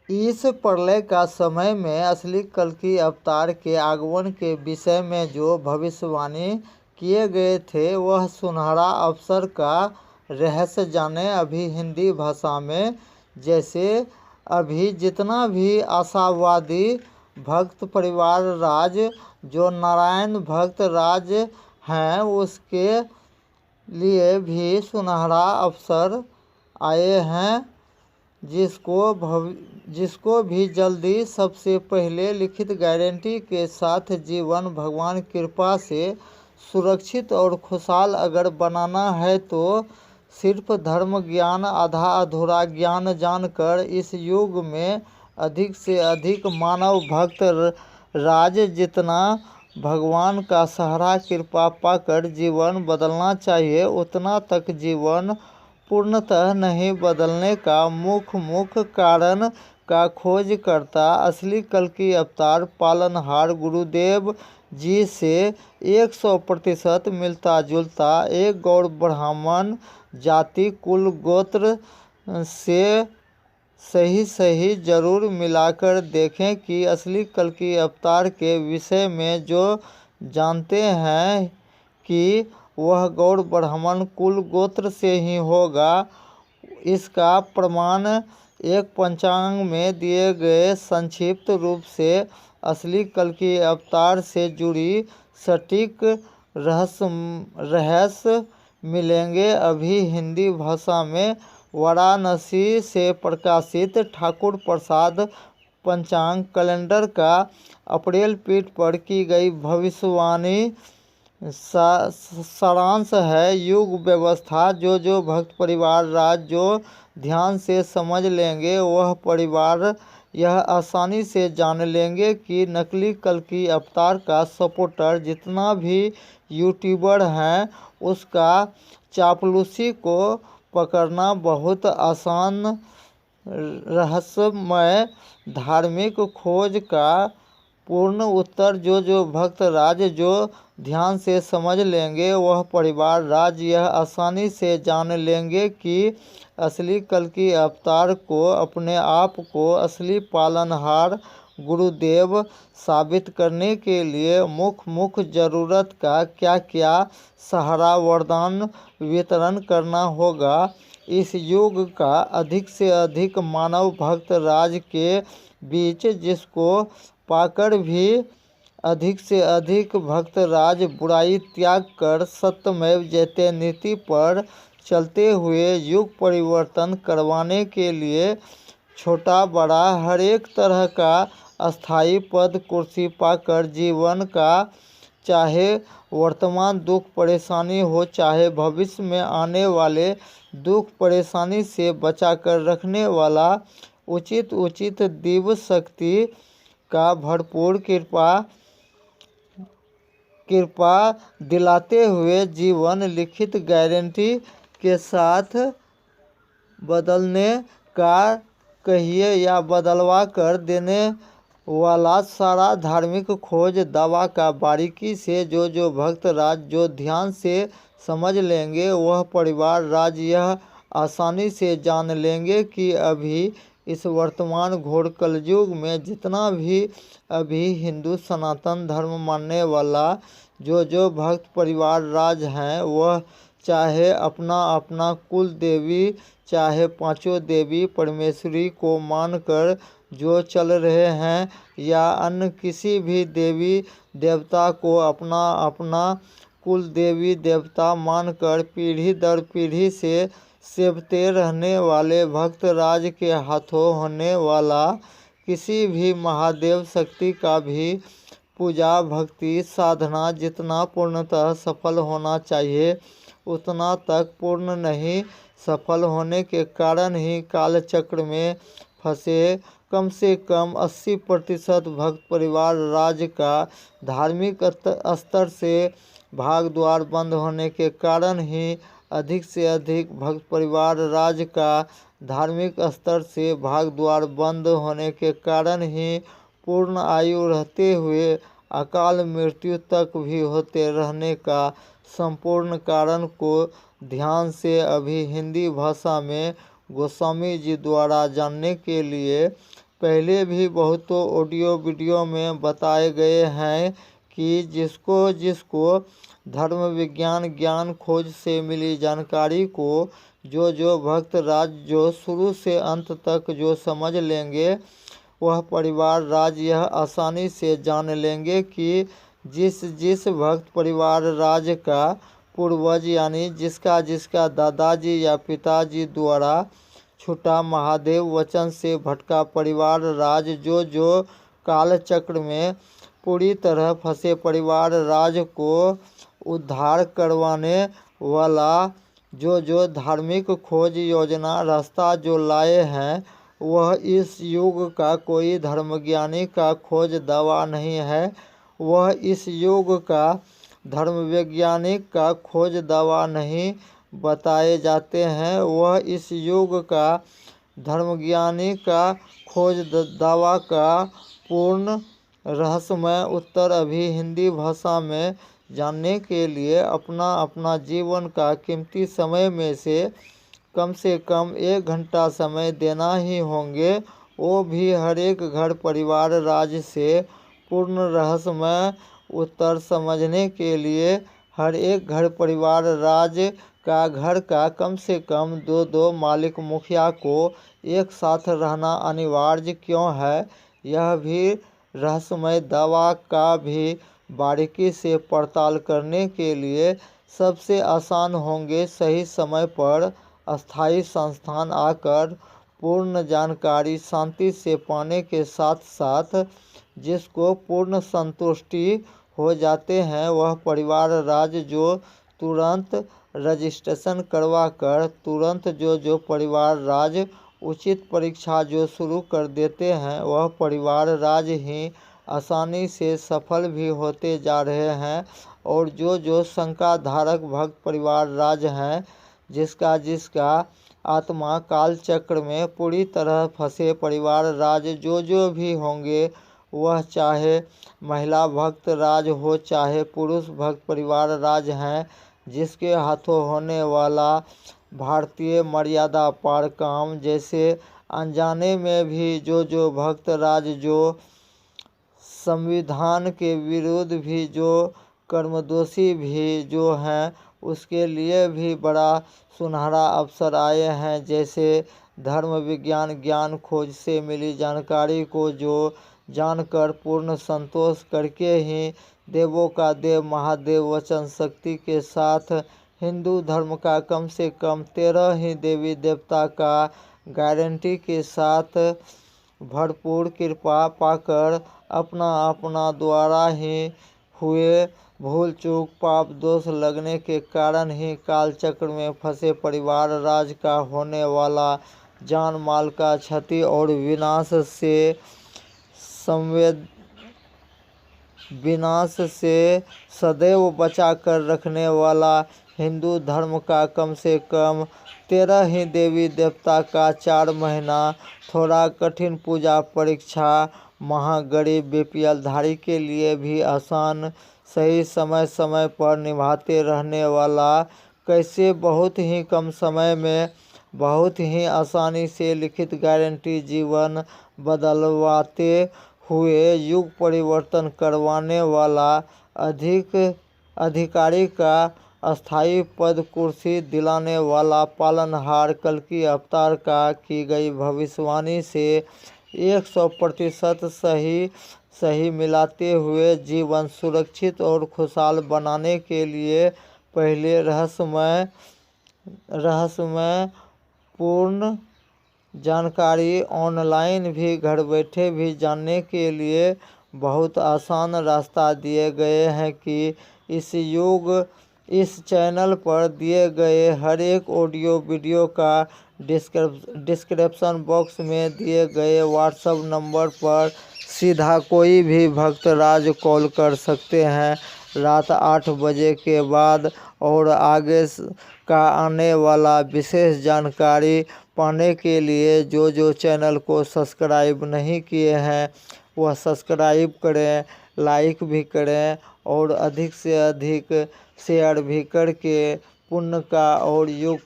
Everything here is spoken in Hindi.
इस प्रलय का समय में असली कल्कि अवतार के आगमन के विषय में जो भविष्यवाणी किए गए थे वह सुनहरा अवसर का रहस्य जाने। अभी हिंदी भाषा में जैसे अभी जितना भी आशावादी भक्त परिवार राज जो नारायण भक्त राज हैं उसके लिए भी सुनहरा अवसर आए हैं, जिसको भी जल्दी सबसे पहले लिखित गारंटी के साथ जीवन भगवान कृपा से सुरक्षित और खुशहाल अगर बनाना है तो सिर्फ धर्म ज्ञान आधा अधूरा ज्ञान जानकर इस युग में अधिक से अधिक मानव भक्त राज जितना भगवान का सहारा कृपा पाकर जीवन बदलना चाहिए उतना तक जीवन पूर्णतः नहीं बदलने का मुख्य कारण का खोज करता असली कल्कि अवतार पालनहार गुरुदेव जी से 100% मिलता जुलता एक गौड़ ब्राह्मण जाति कुल गोत्र से सही जरूर मिलाकर देखें कि असली कल्कि अवतार के विषय में जो जानते हैं कि वह गौड़ ब्राह्मण कुल गोत्र से ही होगा। इसका प्रमाण एक पंचांग में दिए गए संक्षिप्त रूप से असली कल्कि अवतार से जुड़ी सटीक रहस्य मिलेंगे। अभी हिंदी भाषा में वाराणसी से प्रकाशित ठाकुर प्रसाद पंचांग कैलेंडर का अप्रैल पीठ पर की गई भविष्यवाणी सारांश है। युग व्यवस्था जो भक्त परिवार राज जो ध्यान से समझ लेंगे वह परिवार यह आसानी से जान लेंगे कि नकली कल्कि अवतार का सपोर्टर जितना भी यूट्यूबर हैं उसका चापलूसी को पकड़ना बहुत आसान। रहस्यमय धार्मिक खोज का पूर्ण उत्तर जो भक्त राज जो ध्यान से समझ लेंगे वह परिवार राज यह आसानी से जान लेंगे कि असली कल्कि अवतार को अपने आप को असली पालनहार गुरुदेव साबित करने के लिए मुख्य ज़रूरत का क्या सहारा वरदान वितरण करना होगा। इस युग का अधिक से अधिक मानव भक्त राज के बीच जिसको पाकर भी अधिक से अधिक भक्त राज बुराई त्याग कर सत्यमेव जयते नीति पर चलते हुए युग परिवर्तन करवाने के लिए छोटा बड़ा हर एक तरह का अस्थाई पद कुर्सी पाकर जीवन का चाहे वर्तमान दुख परेशानी हो चाहे भविष्य में आने वाले दुख परेशानी से बचाकर रखने वाला उचित दिव्य शक्ति का भरपूर कृपा दिलाते हुए जीवन लिखित गारंटी के साथ बदलने का कहिए या बदलवा कर देने वाला सारा धार्मिक खोज दवा का बारीकी से जो भक्त राज जो ध्यान से समझ लेंगे वह परिवार राज यह आसानी से जान लेंगे कि अभी इस वर्तमान घोर कलयुग में जितना भी अभी हिंदू सनातन धर्म मानने वाला जो भक्त परिवार राज हैं वह चाहे अपना कुल देवी चाहे पांचों देवी परमेश्वरी को मानकर जो चल रहे हैं या अन्य किसी भी देवी देवता को अपना कुल देवी देवता मानकर पीढ़ी दर पीढ़ी से सेवते रहने वाले भक्त राज के हाथों होने वाला किसी भी महादेव शक्ति का भी पूजा भक्ति साधना जितना पूर्णतः सफल होना चाहिए उतना तक पूर्ण नहीं सफल होने के कारण ही कालचक्र में फंसे कम से कम 80% भक्त परिवार राज का धार्मिक स्तर से भाग द्वार बंद होने के कारण ही अधिक से अधिक भक्त परिवार राज का धार्मिक स्तर से भाग द्वार बंद होने के कारण ही पूर्ण आयु रहते हुए अकाल मृत्यु तक भी होते रहने का संपूर्ण कारण को ध्यान से अभी हिंदी भाषा में गोस्वामी जी द्वारा जानने के लिए पहले भी बहुतों ऑडियो वीडियो में बताए गए हैं कि जिसको धर्म विज्ञान ज्ञान खोज से मिली जानकारी को जो भक्त राज जो शुरू से अंत तक जो समझ लेंगे वह परिवार राज यह आसानी से जान लेंगे कि जिस भक्त परिवार राज का पूर्वज यानी जिसका दादाजी या पिताजी द्वारा छूटा महादेव वचन से भटका परिवार राज जो कालचक्र में पूरी तरह फंसे परिवार राज को उद्धार करवाने वाला जो धार्मिक खोज योजना रास्ता जो लाए हैं वह इस युग का कोई धर्मज्ञानी का खोज दवा नहीं है। वह इस युग का धर्म वैज्ञानिक का खोज दवा नहीं बताए जाते हैं। वह इस युग का धर्मज्ञानी का खोज दावा का पूर्ण रहस्यमय उत्तर अभी हिंदी भाषा में जानने के लिए अपना जीवन का कीमती समय में से कम 1 घंटा समय देना ही होंगे, वो भी हर एक घर परिवार राज से पूर्ण रहस्यमय उत्तर समझने के लिए। हर एक घर परिवार राज का घर का कम से कम 2 मालिक मुखिया को एक साथ रहना अनिवार्य क्यों है, यह भी रहस्यमय दावा का भी बारीकी से पड़ताल करने के लिए सबसे आसान होंगे सही समय पर अस्थायी संस्थान आकर पूर्ण जानकारी शांति से पाने के साथ साथ जिसको पूर्ण संतुष्टि हो जाते हैं वह परिवार राज जो तुरंत रजिस्ट्रेशन करवा कर तुरंत जो परिवार राज उचित परीक्षा जो शुरू कर देते हैं वह परिवार राज ही आसानी से सफल भी होते जा रहे हैं। और जो शंका धारक भक्त परिवार राज हैं जिसका आत्मा काल चक्र में पूरी तरह फंसे परिवार राज जो भी होंगे वह चाहे महिला भक्त राज हो चाहे पुरुष भक्त परिवार राज हैं जिसके हाथों होने वाला भारतीय मर्यादा पार काम जैसे अनजाने में भी जो भक्त राज जो संविधान के विरुद्ध भी जो कर्मदोषी भी जो हैं उसके लिए भी बड़ा सुनहरा अवसर आए हैं। जैसे धर्म विज्ञान ज्ञान खोज से मिली जानकारी को जो जानकर पूर्ण संतोष करके ही देवों का देव महादेव वचन शक्ति के साथ हिंदू धर्म का कम से कम 13 ही देवी देवता का गारंटी के साथ भरपूर कृपा पाकर अपना द्वारा ही हुए भूल चूक पाप दोष लगने के कारण ही काल चक्र में फंसे परिवार राज का होने वाला जान माल का क्षति और विनाश से सदैव बचा कर रखने वाला हिंदू धर्म का कम से कम 13 ही देवी देवता का 4 महीना थोड़ा कठिन पूजा परीक्षा महागरीब बीपीएल धारी के लिए भी आसान सही समय पर निभाते रहने वाला कैसे बहुत ही कम समय में बहुत ही आसानी से लिखित गारंटी जीवन बदलवाते हुए युग परिवर्तन करवाने वाला अधिकारी का अस्थायी पद कुर्सी दिलाने वाला पालनहार कल्कि अवतार का की गई भविष्यवाणी से 100% सही मिलाते हुए जीवन सुरक्षित और खुशहाल बनाने के लिए पहले रहस्यमय पूर्ण जानकारी ऑनलाइन भी घर बैठे भी जानने के लिए बहुत आसान रास्ता दिए गए हैं कि इस चैनल पर दिए गए हर एक ऑडियो वीडियो का डिस्क्रिप्शन बॉक्स में दिए गए व्हाट्सएप नंबर पर सीधा कोई भी भक्त राज कॉल कर सकते हैं रात 8 बजे के बाद। और आगे का आने वाला विशेष जानकारी पाने के लिए जो चैनल को सब्सक्राइब नहीं किए हैं वह सब्सक्राइब करें, लाइक भी करें और अधिक से अधिक शेयर भी करके पुण्य का और योग